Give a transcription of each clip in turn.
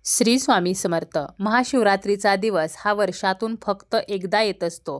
श्री स्वामी समर्थ. महाशिवरात्रीचा दिवस हा वर्षातून फक्त एकदा येत असतो.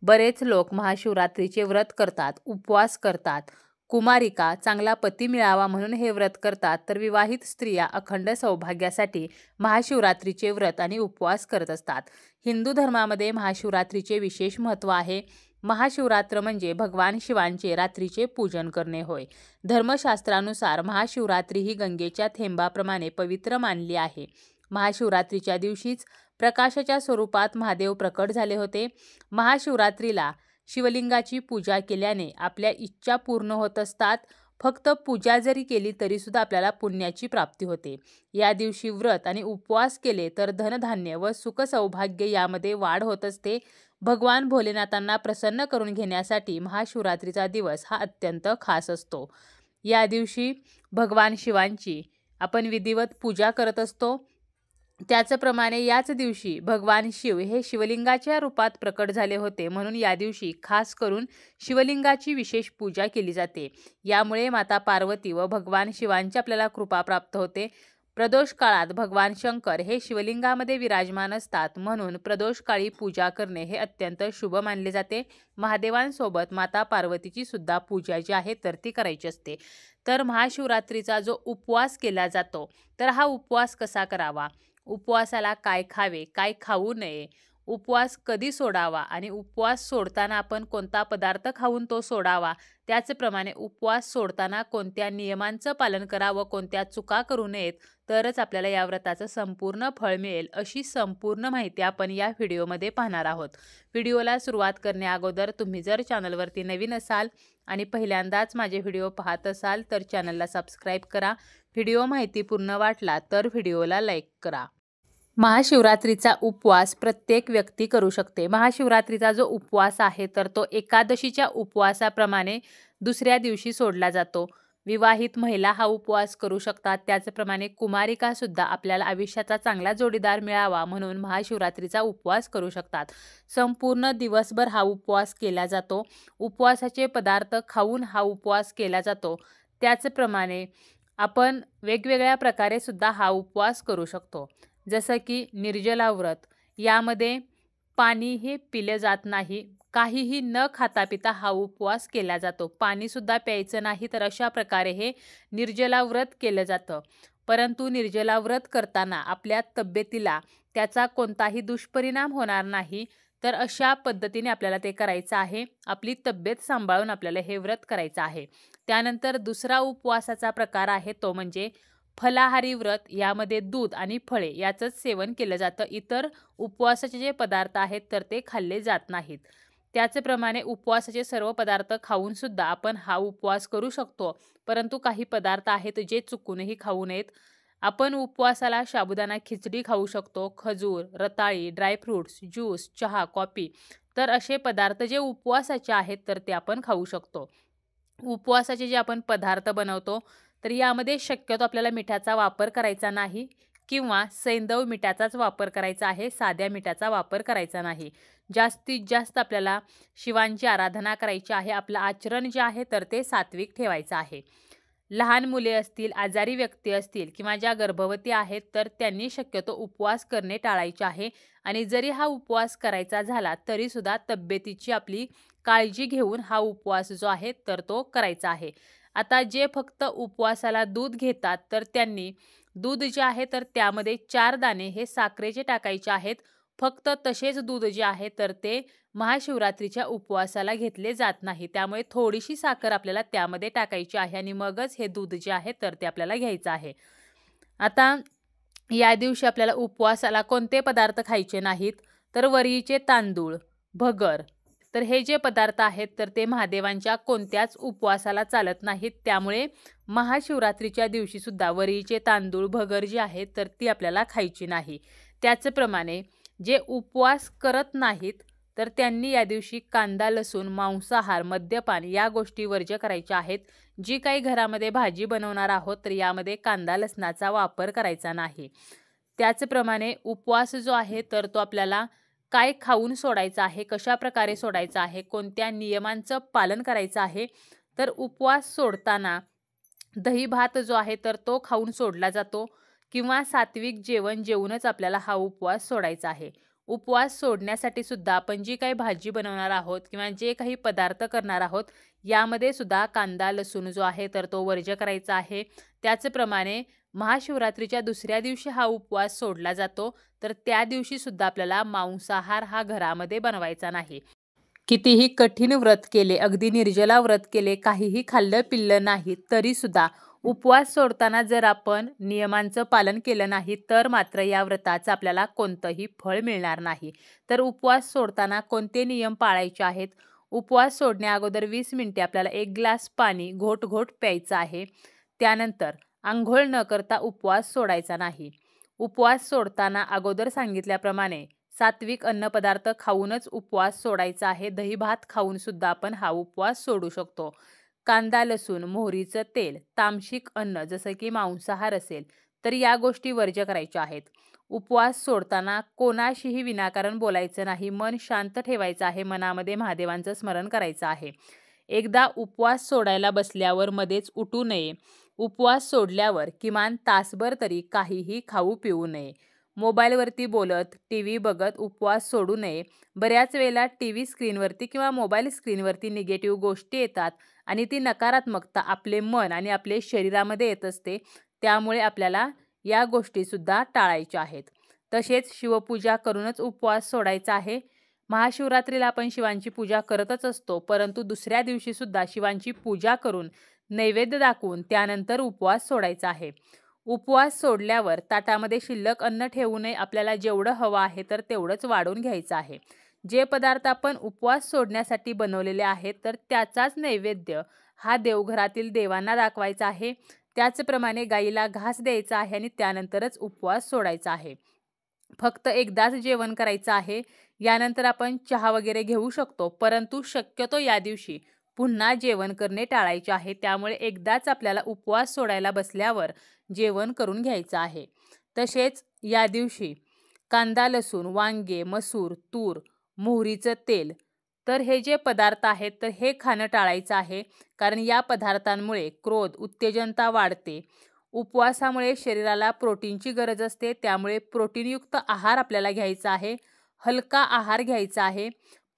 बरेच लोक महाशिवरात्रीचे व्रत करतात, उपवास करतात. कुमारिका चांगला पती मिळावा म्हणून हे व्रत करतात, तर विवाहित स्त्रिया अखंड सौभाग्यासाठी महाशिवरात्रीचे व्रत आणि उपवास करत असतात. हिंदू धर्मामध्ये महाशिवरात्रीचे विशेष महत्त्व आहे. महाशिवरात्र म्हणजे भगवान शिवांचे रात्रीचे पूजन करणे होय. धर्मशास्त्रानुसार महाशिवरात्री ही गंगेच्या थेंबाप्रमाणे पवित्र मानली आहे. महाशिवरात्रीच्या दिवशीच प्रकाशाच्या स्वरूपात महादेव प्रकट झाले होते. महाशिवरात्रीला शिवलिंगाची पूजा केल्याने आपल्या इच्छा पूर्ण होत असतात. फक्त पूजा जरी केली तरी सुद्धा आपल्याला पुण्याची प्राप्ती होते. या दिवशी व्रत आणि उपवास केले तर धनधान्य व सुख सौभाग्य यामध्ये वाढ होत असते. भगवान भोलेनाथांना प्रसन्न करून घेण्यासाठी महाशिवरात्रीचा दिवस हा अत्यंत खास असतो. या दिवशी भगवान शिवांची आपण विधिवत पूजा करत असतो. त्याचप्रमाणे याच दिवशी भगवान शिव हे शिवलिंगाच्या रूपात प्रकट झाले होते, म्हणून या दिवशी खास करून शिवलिंगाची विशेष पूजा केली जाते. यामुळे माता पार्वती व भगवान शिवांची आपल्याला कृपा प्राप्त होते. प्रदोष काळात भगवान शंकर हे शिवलिंगामध्ये विराजमान असतात, म्हणून प्रदोष काळी पूजा करणे हे अत्यंत शुभ मानले जाते. महादेवांसोबत माता पार्वतीची सुद्धा पूजा जी आहे तर ती करायची असते. तर महाशिवरात्रीचा जो उपवास केला जातो, तर हा उपवास कसा करावा, उपवासाला काय खावे, काय खाऊ नये, उपवास कधी सोडावा आणि उपवास सोडताना आपण कोणता पदार्थ खाऊन तो सोडावा, त्याचप्रमाणे उपवास सोडताना कोणत्या नियमांचं पालन करावं, कोणत्या चुका करू नयेत, तरच आपल्याला या व्रताचं संपूर्ण फळ मिळेल, अशी संपूर्ण माहिती आपण या व्हिडिओमध्ये पाहणार आहोत. व्हिडिओला सुरुवात करण्याअगोदर तुम्ही जर चॅनलवरती नवीन असाल आणि पहिल्यांदाच माझे व्हिडिओ पाहत असाल तर चॅनलला सबस्क्राईब करा. व्हिडिओ माहितीपूर्ण वाटला तर व्हिडिओला लाईक करा. महाशिवरात्रीचा उपवास प्रत्येक व्यक्ती करू शकते. महाशिवरात्रीचा जो उपवास आहे तर तो एकादशीच्या उपवासाप्रमाणे दुसऱ्या दिवशी सोडला जातो. विवाहित महिला हा उपवास करू शकतात. त्याचप्रमाणे कुमारिका सुद्धा आपल्याला आयुष्याचा चांगला जोडीदार मिळावा म्हणून महाशिवरात्रीचा उपवास करू शकतात. संपूर्ण दिवसभर हा उपवास केला जातो. उपवासाचे पदार्थ खाऊन हा उपवास केला जातो. त्याचप्रमाणे आपण वेगवेगळ्या प्रकारे सुद्धा हा उपवास करू शकतो. जसं की निर्जला व्रत, यामध्ये पाणी हे पिलं जात नाही. काहीही न खाता पिता हा उपवास केला जातो. पाणीसुद्धा प्यायचं नाही, तर अशा प्रकारे हे निर्जला व्रत केलं जातं. परंतु निर्जला व्रत करताना आपल्या तब्येतीला त्याचा कोणताही दुष्परिणाम होणार नाही, तर अशा पद्धतीने आपल्याला ते करायचं आहे. आपली तब्येत सांभाळून आपल्याला हे व्रत करायचं आहे. त्यानंतर दुसरा उपवासाचा प्रकार आहे तो म्हणजे फलाहारी व्रत. यामध्ये दूध आणि फळे याचंच सेवन केलं जातं. इतर उपवासाचे जे पदार्थ आहेत तर ते खाल्ले जात नाहीत. त्याचप्रमाणे उपवासाचे सर्व पदार्थ खाऊन सुद्धा आपण हा उपवास करू शकतो. परंतु काही पदार्थ आहेत जे चुकूनही खाऊ नयेत. आपण उपवासाला साबुदाणा खिचडी खाऊ शकतो, खजूर, रताळी, ड्रायफ्रूट्स, ज्यूस, चहा, कॉफी, तर असे पदार्थ जे उपवासाचे आहेत तर ते आपण खाऊ शकतो. उपवासाचे जे आपण पदार्थ बनवतो तर यामध्ये शक्यतो आपल्याला मिठाचा वापर करायचा नाही किंवा सैंधव मिठाचाच वापर करायचा आहे. साध्या मिठाचा वापर करायचा नाही. जास्तीत जास्त आपल्याला शिवांची आराधना करायची आहे. आपलं आचरण जे आहे तर ते सात्विक ठेवायचं आहे. लहान मुले असतील, आजारी व्यक्ती असतील किंवा ज्या गर्भवती आहेत तर त्यांनी शक्यतो उपवास करणे टाळायचे आहे. आणि जरी हा उपवास करायचा झाला तरीसुद्धा तब्येतीची आपली काळजी घेऊन हा उपवास जो आहे तर तो करायचा आहे. आता जे फक्त उपवासाला दूध घेतात तर त्यांनी दूध जे आहे तर त्यामध्ये 4 दाणे हे साखरेचे टाकायचे आहेत. फक्त तसेच दूध जे आहे तर ते महाशिवरात्रीच्या उपवासाला घेतले जात नाही. त्यामुळे थोडीशी साखर आपल्याला त्यामध्ये टाकायची आहे आणि मगच हे दूध जे आहे तर ते आपल्याला घ्यायचं आहे. आता या दिवशी आपल्याला उपवासाला कोणते पदार्थ खायचे नाहीत, तर वरीचे तांदूळ, भगर, तर हे जे पदार्थ आहेत तर ते महादेवांच्या कोणत्याच उपवासाला चालत नाहीत. त्यामुळे महाशिवरात्रीच्या दिवशी सुद्धा वरीचे तांदूळ, भगर जी आहेत तर ती आपल्याला खायची नाही. त्याचप्रमाणे जे उपवास करत नाहीत तर त्यांनी या दिवशी कांदा, लसूण, मांसाहार, मद्यपान या गोष्टी वर्ज्य करायच्या आहेत. जी काही घरामध्ये भाजी बनवणार आहोत तर यामध्ये कांदा, लसणाचा वापर करायचा नाही. त्याचप्रमाणे उपवास जो आहे तर तो आपल्याला काय खाऊन सोडायचा आहे, कशा प्रकारे सोडायचा आहे, कोणत्या नियमांचं पालन करायचं आहे, तर उपवास सोडताना दही भात जो आहे तर तो खाऊन सोडला जातो. किंवा सात्विक जेवण जेवूनच आपल्याला हा उपवास सोडायचा आहे. उपवास सोडण्यासाठी सुद्धा आपण जी काही भाजी बनवणार आहोत किंवा जे काही पदार्थ करणार आहोत, यामध्ये सुद्धा कांदा, लसूण जो आहे तर तो वर्ज्य करायचा आहे. त्याचप्रमाणे महाशिवरात्रीच्या दुसऱ्या दिवशी हा उपवास सोडला जातो, तर त्या दिवशी सुद्धा आपल्याला मांसाहार हा घरामध्ये बनवायचा नाही. कितीही कठीण व्रत केले, अगदी निर्जला व्रत केले, काहीही खाल्लं पिल्लं नाही, तरी सुद्धा उपवास सोडताना जर आपण नियमांचं पालन केलं नाही, तर मात्र या व्रताचं आपल्याला कोणतंही फळ मिळणार नाही. तर उपवास सोडताना कोणते नियम पाळायचे आहेत? उपवास सोडण्या अगोदर 20 मिनिटे आपल्याला 1 ग्लास पाणी घोट-घोट प्यायचं आहे. त्यानंतर अंघोळ न करता उपवास सोडायचा नाही. उपवास सोडताना अगोदर सांगितल्याप्रमाणे सात्विक अन्नपदार्थ खाऊनच उपवास सोडायचा आहे. दही-भात खाऊन सुद्धा आपण हा उपवास सोडू शकतो. कांदा, लसूण, मोहरीचं तेल, तामसिक अन्न जसं की मांसाहार असेल, तर या गोष्टी वर्ज्य करायच्या आहेत. उपवास सोडताना कोणाशीही विनाकारण बोलायचं नाही. मन शांत ठेवायचं आहे. मनामध्ये महादेवांचं स्मरण करायचं आहे. एकदा उपवास सोडायला बसल्यावर मध्येच उठू नये. उपवास सोडल्यावर किमान तासभर तरी काहीही खाऊ पिऊ नये. मोबाईलवरती बोलत, टीव्ही बघत उपवास सोडू नये. बऱ्याच वेळेला टीव्ही स्क्रीनवरती किंवा मोबाईल स्क्रीनवरती निगेटिव्ह गोष्टी येतात आणि ती नकारात्मकता आपले मन आणि आपले शरीरामध्ये येत असते. त्यामुळे आपल्याला या गोष्टीसुद्धा टाळायच्या आहेत. तसेच शिवपूजा करूनच उपवास सोडायचा आहे. महाशिवरात्रीला आपण शिवांची पूजा करतच असतो, परंतु दुसऱ्या दिवशीसुद्धा शिवांची पूजा करून नैवेद्य दाखवून त्यानंतर उपवास सोडायचा आहे. उपवास सोडल्यावर ताटामध्ये शिल्लक अन्न ठेवू नये. आपल्याला जेवढं हवं आहे तर तेवढंच वाढून घ्यायचं आहे. जे पदार्थ आपण उपवास सोडण्यासाठी बनवलेले आहेत तर त्याचाच नैवेद्य हा देवघरातील देवांना दाखवायचा आहे. त्याचप्रमाणे गाईला घास द्यायचा आहे आणि त्यानंतरच उपवास सोडायचा आहे. फक्त एकदाच जेवण करायचं आहे. यानंतर आपण चहा वगैरे घेऊ शकतो, परंतु शक्यतो या दिवशी पुन्हा जेवण करणे टाळायचे आहे. त्यामुळे एकदाच आपल्याला उपवास सोडायला बसल्यावर जेवण करून घ्यायचं आहे. तसेच या दिवशी कांदा, लसूण, वांगे, मसूर, तूर, मोहरीचं तेल, तर हे जे पदार्थ आहेत तर हे खाणं टाळायचं आहे. कारण या पदार्थांमुळे क्रोध, उत्तेजनता वाढते. उपवासामुळे शरीराला प्रोटीनची गरज असते. त्यामुळे प्रोटीनयुक्त आहार आपल्याला घ्यायचा आहे. हलका आहार घ्यायचा आहे.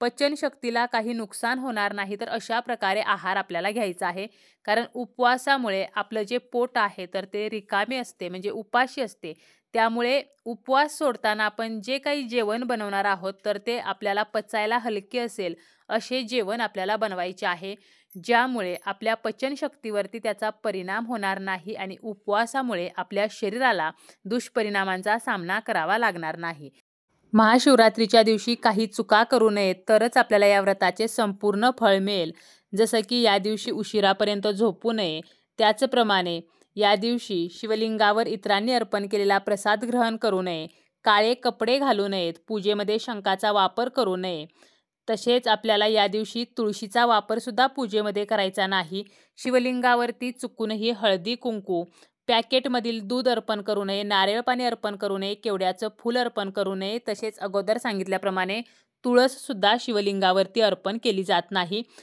पचनशक्तीला काही नुकसान होणार नाही, तर अशा प्रकारे आहार आपल्याला घ्यायचा आहे. कारण उपवासामुळे आपलं जे पोट आहे तर ते रिकामे असते, म्हणजे उपाशी असते. त्यामुळे उपवास सोडताना आपण जे काही जेवण बनवणार आहोत तर ते आपल्याला पचायला हलके असेल असे जेवण आपल्याला बनवायचे आहे. ज्यामुळे आपल्या पचनशक्तीवरती त्याचा परिणाम होणार नाही आणि उपवासामुळे आपल्या शरीराला दुष्परिणामांचा सामना करावा लागणार नाही. महाशिवरात्रीच्या दिवशी काही चुका करू नयेत, तरच आपल्याला या व्रताचे संपूर्ण फळ मिळेल. जसं की या दिवशी उशिरापर्यंत झोपू नये. त्याचप्रमाणे या दिवशी शिवलिंगावर इतरांनी अर्पण केलेला प्रसाद ग्रहण करू नये. काळे कपडे घालू नयेत. पूजेमध्ये शंखाचा वापर करू नये. तसेच आपल्याला या दिवशी तुळशीचा वापरसुद्धा पूजेमध्ये करायचा नाही. शिवलिंगावरती चुकूनही हळदी कुंकू, पॅकेटमधील दूध अर्पण करू नये. नारळ पाणी अर्पण करू नये. केवड्याचं फूल अर्पण करू नये. तसेच अगोदर सांगितल्याप्रमाणे तुळससुद्धा शिवलिंगावरती अर्पण केली जात नाही.